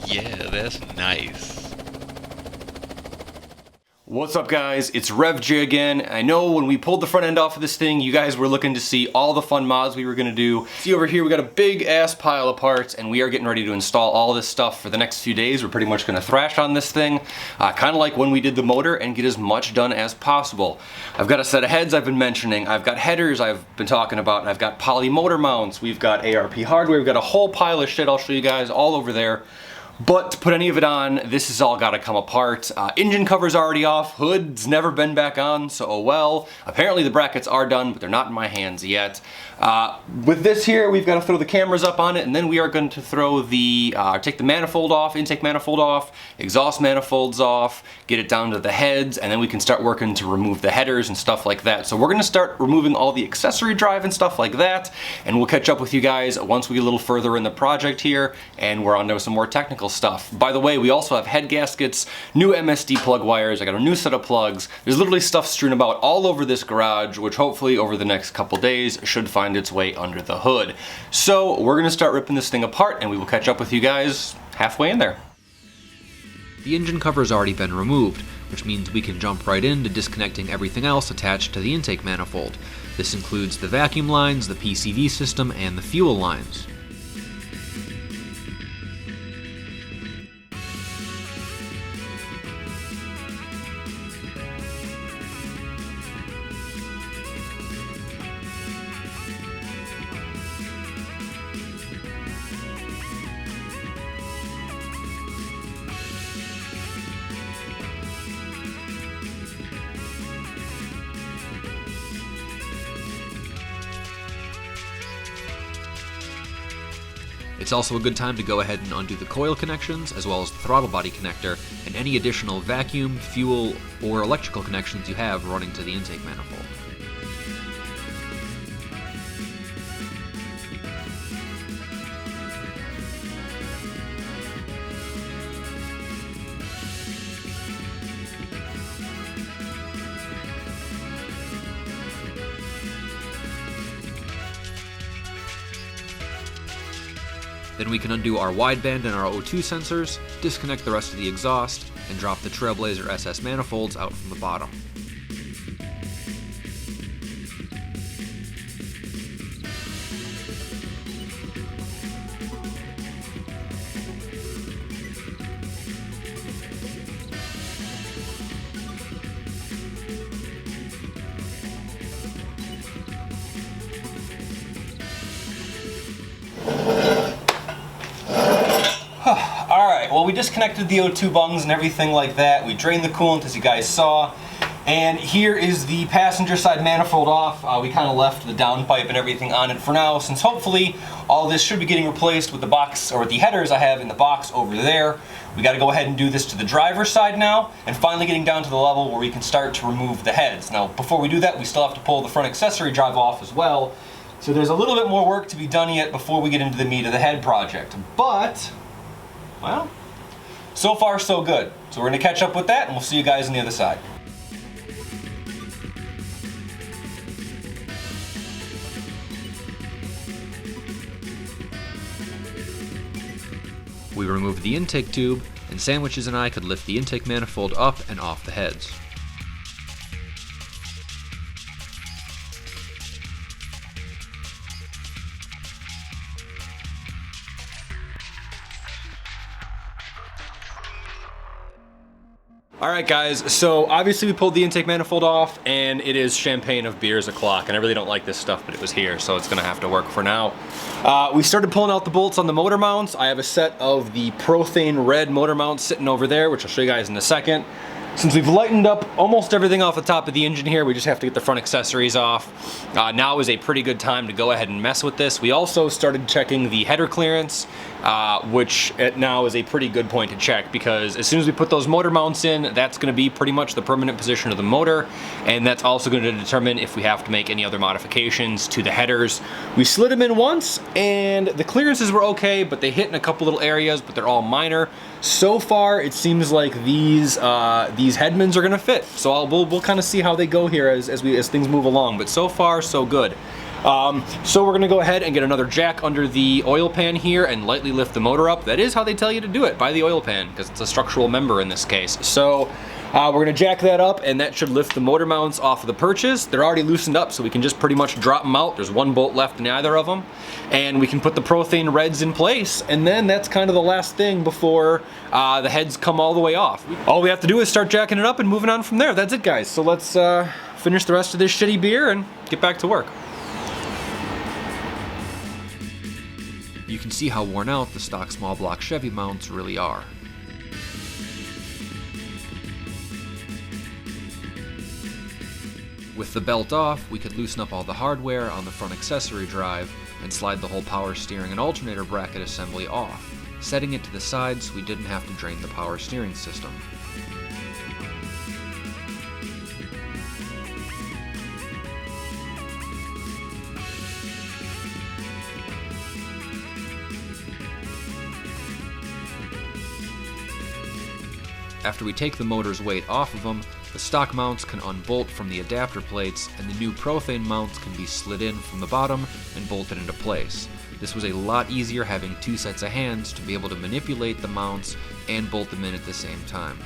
Yeah, that's nice. What's up guys, it's Rev J again. I know when we pulled the front end off of this thing, you guys were looking to see all the fun mods we were gonna do. See over here, we got a big ass pile of parts and we are getting ready to install all this stuff for the next few days. We're pretty much gonna thrash on this thing, kind of like when we did the motor, and get as much done as possible. I've got a set of heads I've been mentioning, I've got headers I've been talking about, and I've got poly motor mounts, we've got ARP hardware, we've got a whole pile of shit I'll show you guys all over there. But to put any of it on, this has all got to come apart. Engine cover's already off, hood's never been back on, so oh well. Apparently the brackets are done, but they're not in my hands yet. With this here, we've got to throw the cameras up on it, and then we are going to throw the, take the manifold off, intake manifold off, exhaust manifolds off, get it down to the heads, and then we can start working to remove the headers and stuff like that. So we're going to start removing all the accessory drive and stuff like that, and we'll catch up with you guys once we get a little further in the project here, and we're on to some more technical stuff. By the way, we also have head gaskets, new MSD plug wires, I got a new set of plugs. There's literally stuff strewn about all over this garage, which hopefully over the next couple days should find its way under the hood. So we're gonna start ripping this thing apart and we will catch up with you guys halfway in there. The engine cover has already been removed, which means we can jump right into disconnecting everything else attached to the intake manifold. This includes the vacuum lines, the PCV system, and the fuel lines. It's also a good time to go ahead and undo the coil connections, as well as the throttle body connector, and any additional vacuum, fuel, or electrical connections you have running to the intake manifold. Then we can undo our wideband and our O2 sensors, disconnect the rest of the exhaust, and drop the Trailblazer SS manifolds out from the bottom. Alright, well we disconnected the O2 bungs and everything like that. We drained the coolant as you guys saw. And here is the passenger side manifold off. We kind of left the downpipe and everything on it for now, since hopefully all this should be getting replaced with the box, or the headers I have in the box over there. We got to go ahead and do this to the driver's side now, and finally getting down to the level where we can start to remove the heads. Now before we do that, we still have to pull the front accessory drive off as well. So there's a little bit more work to be done yet before we get into the meat of the head project. But, well, so far so good. So we're going to catch up with that and we'll see you guys on the other side. We removed the intake tube, and Sandwiches and I could lift the intake manifold up and off the heads. Alright guys, so obviously we pulled the intake manifold off, and it is champagne of beers o'clock, and I really don't like this stuff, but it was here, so it's gonna have to work for now. We started pulling out the bolts on the motor mounts. I have a set of the Prothane red motor mounts sitting over there, which I'll show you guys in a second. Since we've lightened up almost everything off the top of the engine here, we just have to get the front accessories off. Now is a pretty good time to go ahead and mess with this. We also started checking the header clearance, which now is a pretty good point to check, because as soon as we put those motor mounts in, that's going to be pretty much the permanent position of the motor, and that's also going to determine if we have to make any other modifications to the headers. We slid them in once, and the clearances were okay, but they hit in a couple little areas, but they're all minor. So far, it seems like these headmans are gonna fit. So we'll kind of see how they go here as things move along. But so far, so good. So we're gonna go ahead and get another jack under the oil pan here and lightly lift the motor up. That is how they tell you to do it, by the oil pan, because it's a structural member in this case. So we're gonna jack that up, and that should lift the motor mounts off of the perches. They're already loosened up, so we can just pretty much drop them out. There's one bolt left in either of them. And we can put the Prothane reds in place, and then that's kind of the last thing before the heads come all the way off. All we have to do is start jacking it up and moving on from there. That's it, guys. So let's finish the rest of this shitty beer and get back to work. You can see how worn out the stock small block Chevy mounts really are. With the belt off, we could loosen up all the hardware on the front accessory drive and slide the whole power steering and alternator bracket assembly off, setting it to the side so we didn't have to drain the power steering system. After we take the motor's weight off of them, the stock mounts can unbolt from the adapter plates, and the new Prothane mounts can be slid in from the bottom and bolted into place. This was a lot easier having two sets of hands to be able to manipulate the mounts and bolt them in at the same time.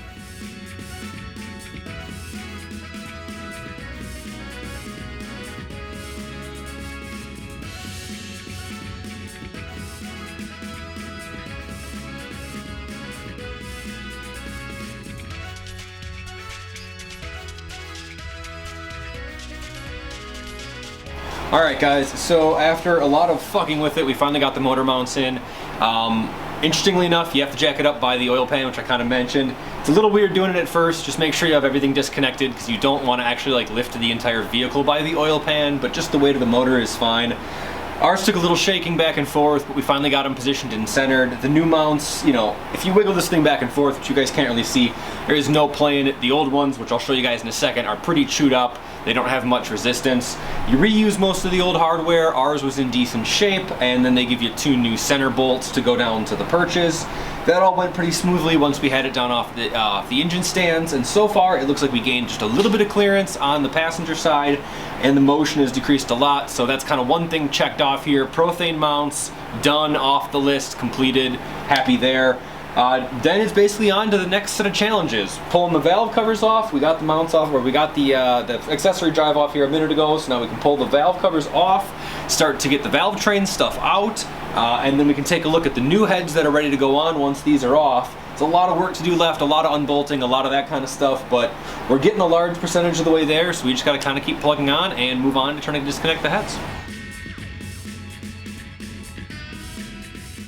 Alright guys, so after a lot of fucking with it, we finally got the motor mounts in. Interestingly enough, you have to jack it up by the oil pan, which I kind of mentioned. It's a little weird doing it at first. Just make sure you have everything disconnected, because you don't want to actually like lift the entire vehicle by the oil pan, but just the weight of the motor is fine. Ours took a little shaking back and forth, but we finally got them positioned and centered. The new mounts, you know, if you wiggle this thing back and forth, which you guys can't really see, there is no play in it. The old ones, which I'll show you guys in a second, are pretty chewed up. They don't have much resistance. You reuse most of the old hardware. Ours was in decent shape, and then they give you two new center bolts to go down to the perches. That all went pretty smoothly once we had it down off the engine stands, and so far it looks like we gained just a little bit of clearance on the passenger side, and the motion has decreased a lot, so that's kind of one thing checked off here. Prothane mounts, done, off the list, completed, happy there. Then it's basically on to the next set of challenges. Pulling the valve covers off. We got the mounts off, or we got the accessory drive off here a minute ago, so now we can pull the valve covers off, start to get the Valvetrain stuff out, and then we can take a look at the new heads that are ready to go on once these are off. It's a lot of work to do left, a lot of unbolting, a lot of that kind of stuff, but we're getting a large percentage of the way there, so we just gotta kind of keep plugging on and move on to trying to disconnect the heads.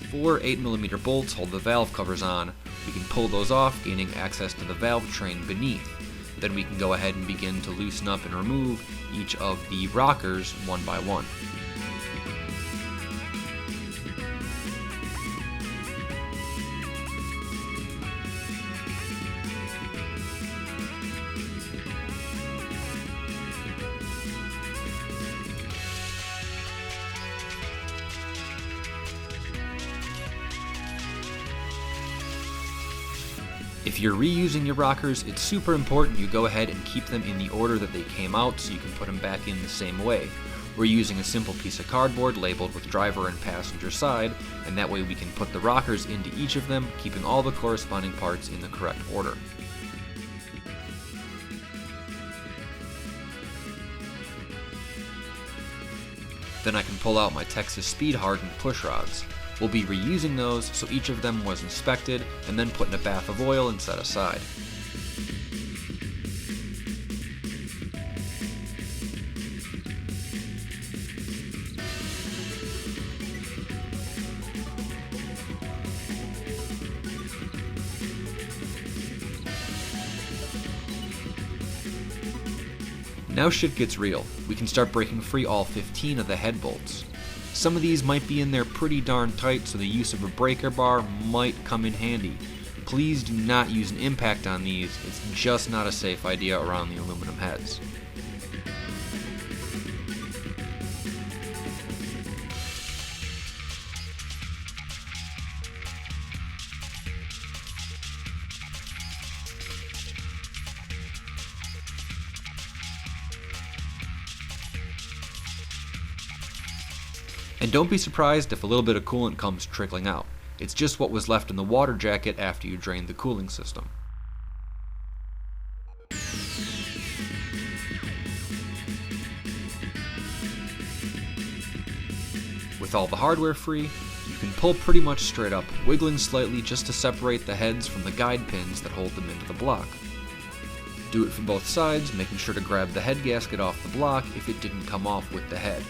4 8mm bolts hold the valve covers on. We can pull those off, gaining access to the Valvetrain beneath. Then we can go ahead and begin to loosen up and remove each of the rockers one by one. If you're reusing your rockers, it's super important you go ahead and keep them in the order that they came out so you can put them back in the same way. We're using a simple piece of cardboard labeled with driver and passenger side, and that way we can put the rockers into each of them, keeping all the corresponding parts in the correct order. Then I can pull out my Texas speed hardened push rods. We'll be reusing those, so each of them was inspected and then put in a bath of oil and set aside. Now shit gets real. We can start breaking free all 15 of the head bolts. Some of these might be in there pretty darn tight, so the use of a breaker bar might come in handy. Please do not use an impact on these, it's just not a safe idea around the aluminum heads. And don't be surprised if a little bit of coolant comes trickling out. It's just what was left in the water jacket after you drained the cooling system. With all the hardware free, you can pull pretty much straight up, wiggling slightly just to separate the heads from the guide pins that hold them into the block. Do it from both sides, making sure to grab the head gasket off the block if it didn't come off with the head.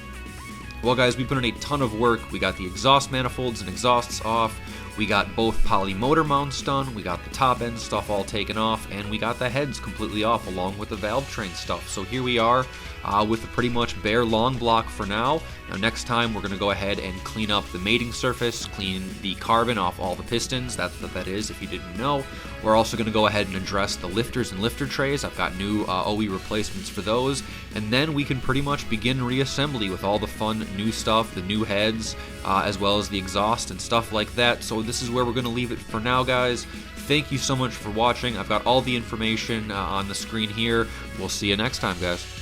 Well guys, we put in a ton of work. We got the exhaust manifolds and exhausts off, we got both poly motor mounts done, we got the top end stuff all taken off, and we got the heads completely off along with the Valvetrain stuff. So here we are with a pretty much bare long block for now. Now next time we're going to go ahead and clean up the mating surface, clean the carbon off all the pistons, that's what that is if you didn't know. We're also going to go ahead and address the lifters and lifter trays. I've got new OE replacements for those, and then we can pretty much begin reassembly with all the fun new stuff, the new heads, as well as the exhaust and stuff like that. So this is where we're going to leave it for now, guys. Thank you so much for watching. I've got all the information on the screen here. We'll see you next time, guys.